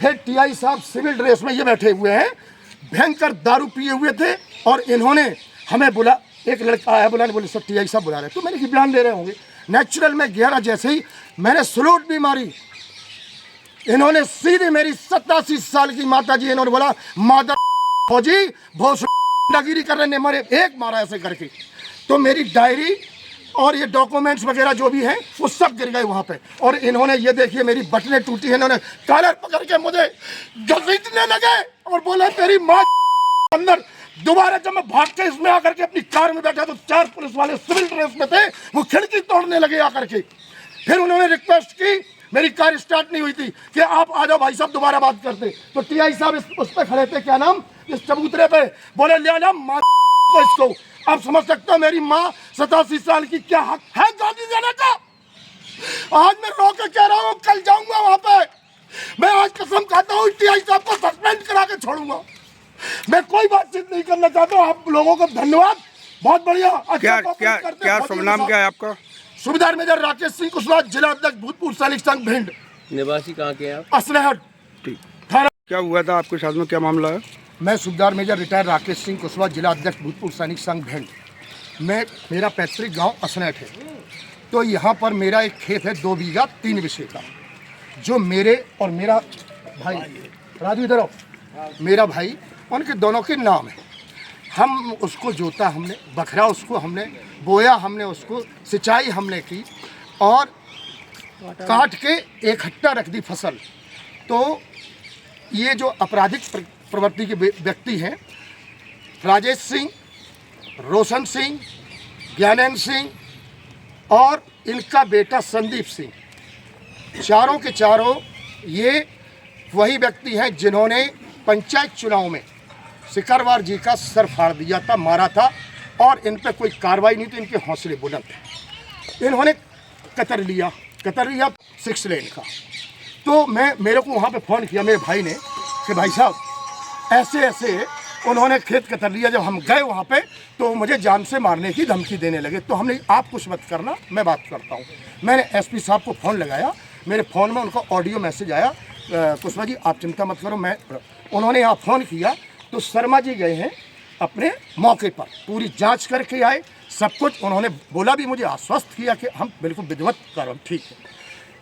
फिर टीआई साहब civil dress में ये बैठे हुए हैं, भयंकर दारू पिए हुए थे, और इन्होंने हमें बुला, एक लड़का आया बुलाने, बोले सर टीआई साहब बुला रहे, तो मैंने कि बयान दे रहे होंगे। नेचुरल में गया, जैसे ही मैंने सलूट भी मारी, इन्होंने सीधे मेरी 87 साल की माता जी, इन्होंने बोला माता फौजी बहुत गुंडागिरी कर रहे हैं, मारे एक मारा ऐसे करके। तो मेरी डायरी और ये डॉक्यूमेंट्स वगैरह जो भी हैं वो सब गिर गए वहाँ पे। और इन्होंने ये देखिए मेरी बटनें टूटी हैं, इन्होंने कॉलर पकड़ के मुझे घसीटने लगे और बोले तेरी माँ अंदर। दोबारा जब मैं भाग के इसमें आकर के अपनी कार में बैठा तो 4 पुलिस वाले सिविल ड्रेस में थे, वो खिड़की तोड़ने लगे आकर के। फिर उन्होंने रिक्वेस्ट की, मेरी कार स्टार्ट नहीं हुई थी, कि आप आ जाओ भाई साहब दोबारा बात करते। तो टीआई साहब उस पर खड़े थे, क्या नाम, इस चबूतरे पे, बोले ले आना माँ को इसको। आप समझ सकते हो मेरी माँ 87 साल की, क्या हक है गाली देने का। आज मैं रो के कह रहा हूँ, कल जाऊंगा वहां पे, मैं आज कसम खाता हूँ टीआई साहब को सस्पेंड करा के छोड़ूंगा। मैं कोई बातचीत नहीं करना चाहता हूँ। आप लोगों को धन्यवाद, बहुत बढ़िया। क्या शुभ नाम क्या है आपका? सूबेदार मेजर राकेश सिंह कुशवाहा, जिला अध्यक्ष भूतपूर्व सैनिक संघ भिंड। निवासी कहाँ के हैं आप? असलहट। क्या हुआ था आपके साथ में, क्या मामला है? मैं सूबेदार मेजर रिटायर्ड राकेश सिंह कुशवाहा, जिला अध्यक्ष भूतपूर्व सैनिक संघ भिंड। मेरा पैतृक गांव असनैट है। तो यहाँ पर मेरा एक खेत है 2 बीघा 3 विषय का, जो मेरे और मेरा भाई राजू इधर आओ, मेरा भाई, उनके दोनों के नाम है। हम उसको जोता, हमने बखरा उसको हमने बोया, हमने उसको सिंचाई हमने की, और काट के इकट्ठा रख दी फसल। तो ये जो आपराधिक प्रवृत्ति के व्यक्ति हैं, राजेश सिंह, रोशन सिंह, ज्ञानेंद्र सिंह और इनका बेटा संदीप सिंह, चारों के चारों ये वही व्यक्ति हैं जिन्होंने पंचायत चुनाव में सिकरवार जी का सर फाड़ दिया था, मारा था, और इन पर कोई कार्रवाई नहीं थी, इनके हौसले बुलंद थे। इन्होंने कतर लिया 6 लेन का। तो मेरे को वहाँ पे फ़ोन किया मेरे भाई ने कि भाई साहब ऐसे ऐसे उन्होंने खेत कतर लिया। जब हम गए वहाँ पे तो मुझे जान से मारने की धमकी देने लगे। तो हमने, आप कुछ मत करना, मैं बात करता हूँ। मैंने एसपी साहब को फ़ोन लगाया, मेरे फ़ोन में उनका ऑडियो मैसेज आया, कुशवाहा जी आप चिंता मत करो, मैं। उन्होंने यहाँ फ़ोन किया तो शर्मा जी गए हैं अपने मौके पर, पूरी जांच करके आए, सब कुछ उन्होंने बोला भी, मुझे आश्वस्त किया कि हम बिल्कुल विधिवत कार्रवाई, ठीक है।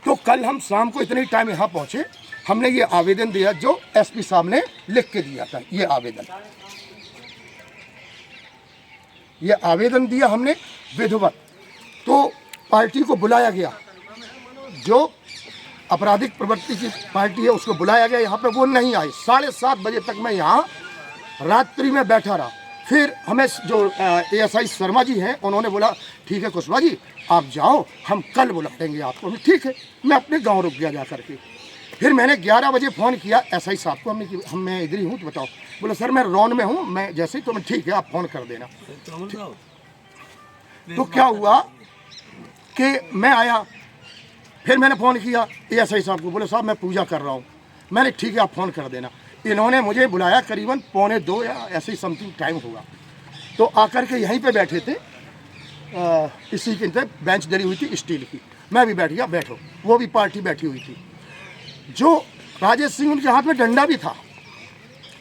तो कल हम शाम को इतनी टाइम यहाँ पहुँचे, हमने ये आवेदन दिया जो एसपी साहब ने लिख के दिया था। ये आवेदन दिया हमने विधिवत। तो पार्टी को बुलाया गया, जो आपराधिक प्रवृत्ति की पार्टी है उसको बुलाया गया यहाँ पे, वो नहीं आए। 7:30 बजे तक मैं यहाँ रात्रि में बैठा रहा। फिर हमें जो एएसआई शर्मा जी हैं उन्होंने बोला ठीक है कुशवाहा जी आप जाओ, हम कल बुलाएंगे आपको। ठीक है, मैं अपने गांव रुक गया जा करके। फिर मैंने 11 बजे फ़ोन किया एसआई साहब को, मैं इधर ही हूँ, तो बताओ। बोला सर मैं रौन में हूँ, मैं जैसे ही, तो मैं ठीक है आप फ़ोन कर देना। तो क्या हुआ कि मैं आया, फिर मैंने फ़ोन किया एएसआई साहब को, बोले साहब मैं पूजा कर रहा हूँ। मैंने ठीक है आप फ़ोन कर देना। इन्होंने मुझे बुलाया करीबन 1:45 या ऐसे ही समथिंग टाइम होगा। तो आकर के यहीं पे बैठे थे, इसी के बेंच डली हुई थी स्टील की, मैं भी बैठ गया, बैठो। वो भी पार्टी बैठी हुई थी। जो राजेश सिंह, उनके हाथ में डंडा भी था,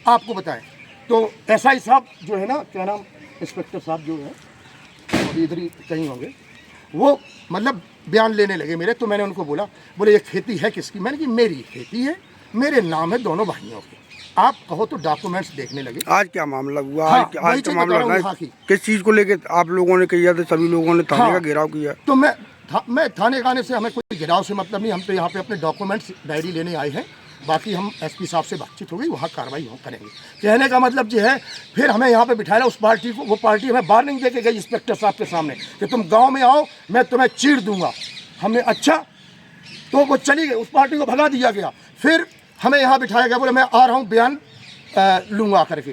आपको बताएं। तो एसआई साहब जो है ना, क्या नाम, इंस्पेक्टर साहब जो है, अभी इधर ही कहीं होंगे, वो मतलब बयान लेने लगे मेरे। तो मैंने उनको बोला, बोले ये खेती है किसकी? मैंने कि मेरी खेती है, मेरे नाम है दोनों भाइयों के, आप कहो तो डॉक्यूमेंट्स देखने लगे। आज क्या मामला हुआ? हाँ, आज का मामला किस चीज़ को लेके आप लोगों ने किया था? सभी लोगों ने थाने का घेराव किया। तो मैं थाने आने से हमें कोई घेराव से मतलब नहीं, हम तो यहाँ पे अपने डॉक्यूमेंट्स डायरी लेने आए हैं। बाकी हम एसपी साहब से बातचीत हो गई, वहाँ कार्रवाई हम करेंगे। कहने का मतलब जो है, फिर हमें यहाँ पे बिठाया उस पार्टी को। वो पार्टी हमें वार्निंग दे के गई इंस्पेक्टर साहब के सामने कि तुम गाँव में आओ, मैं तुम्हें चीर दूंगा। हमने अच्छा, तो वो चली गई, उस पार्टी को भगा दिया गया। फिर हमें यहाँ बिठाया गया, बोले मैं आ रहा हूँ बयान लूँगा करके।